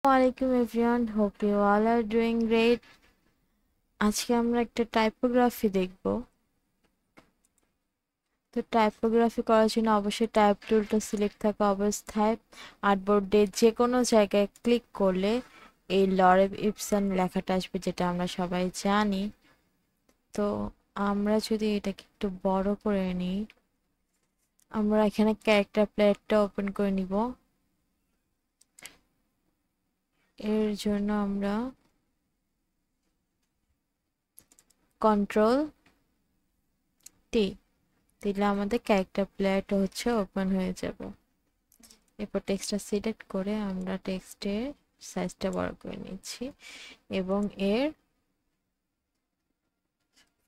Assalamualaikum everyone, hope you all are doing great. আজকে আমরা একটা টাইপোগ্রাফি দেখব। তো টাইপোগ্রাফি করার জন্য অবশ্যই টাইপ টুলটা সিলেক্ট থাকা অবস্থায় আর্টবোর্ডে যে কোনো জায়গায় ক্লিক করলে এই লরেল ইপসন লেখাটা আসবে, যেটা আমরা সবাই জানি। তো আমরা যদি এটাকে একটু বড় করে নিই, আমরা এখানে ক্যারেক্টার প্লেটটা ওপেন করে নিব। এর জন্য আমরা কন্ট্রোল টি দিলে আমাদের ক্যারেক্টার প্লেয়ারটা ওপেন হয়ে যাবে। এরপর টেক্সটটা সিলেক্ট করে আমরা টেক্সটের সাইজটা বড় করে নিচ্ছি এবং এর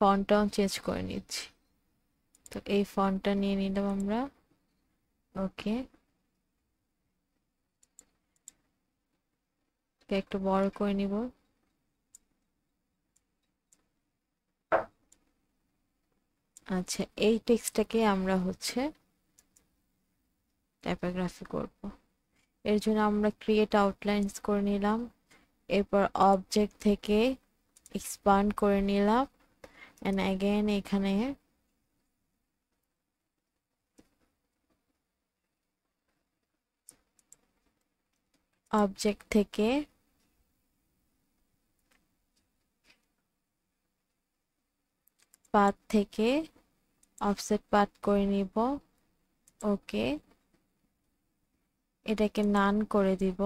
ফন্টটাও চেঞ্জ করে নিচ্ছি। তো এই ফন্টটা নিয়ে নিলাম আমরা। ওকে, একটু বড় করে নিব। আচ্ছা, এই টেক্সটটাকে আমরা টাইপোগ্রাফি করব। এর জন্য আমরা ক্রিয়েট আউটলাইন্স করে নিলাম। এরপর অবজেক্ট থেকে এক্সপান্ড করে নিলাম এন্ড अगेन এখানে অবজেক্ট থেকে পাথ থেকে অফসেট পাথ করে নিব। ওকে, এটাকে নান করে দিব।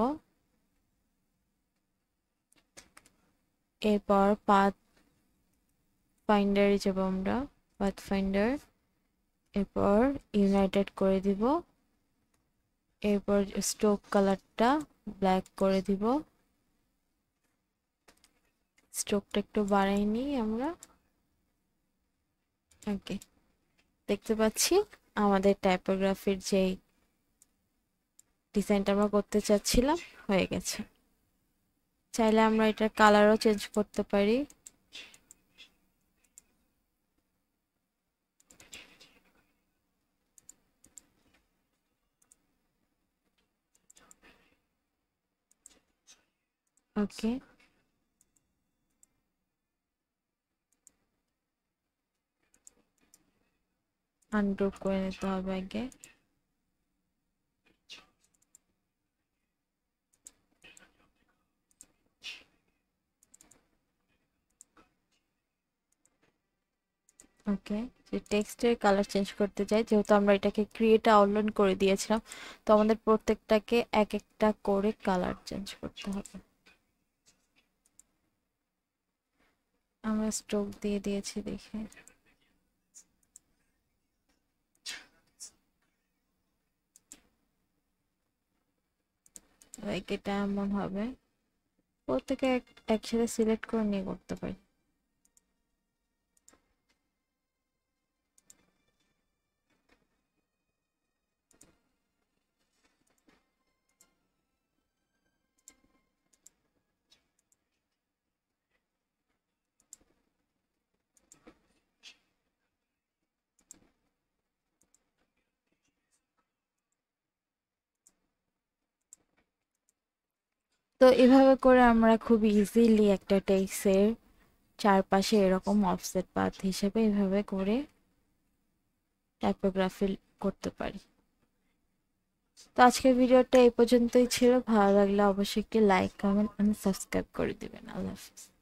এরপর পাথ ফাইন্ডারে যাব আমরা, পাথ ফাইন্ডার। এরপর ইউনাইটেড করে দিব। এরপর স্ট্রোক কালারটা ব্ল্যাক করে দিব। স্ট্রোকটা একটু বাড়াই নিই আমরা। ওকে, দেখতে পাচ্ছি আমাদের টাইপোগ্রাফির যে ডিজাইনটা আমরা করতে চাচ্ছিলাম হয়ে গেছে। চাইলে আমরা এটার কালারও চেঞ্জ করতে পারি। ওকে, আনডু করে নিতে হবে আগে। ওকে, যে টেক্সটের কালার চেঞ্জ করতে চাই, যেহেতু আমরা এটাকে ক্রিয়েট আউটলাইন করে দিয়েছিলাম, তো আমাদের প্রত্যেকটাকে এক একটা করে কালার চেঞ্জ করতে হবে। আমরা স্ট্রোক দিয়ে দিয়েছি দেখে। এটা এমন হবে, প্রত্যেকে একসাথে সিলেক্ট করে নিয়ে করতে পারি। তো এভাবে করে আমরা খুব ইজিলি একটা টেক্সটের চারপাশে এরকম অফসেট পাথ হিসেবে এভাবে করে টাইপোগ্রাফি করতে পারি। তো আজকের ভিডিওটা এই পর্যন্তই ছিল। ভালো লাগলে অবশ্যই একটি লাইক, কমেন্ট এন্ড সাবস্ক্রাইব করে দিবেন। আল্লাহ হাফেজ।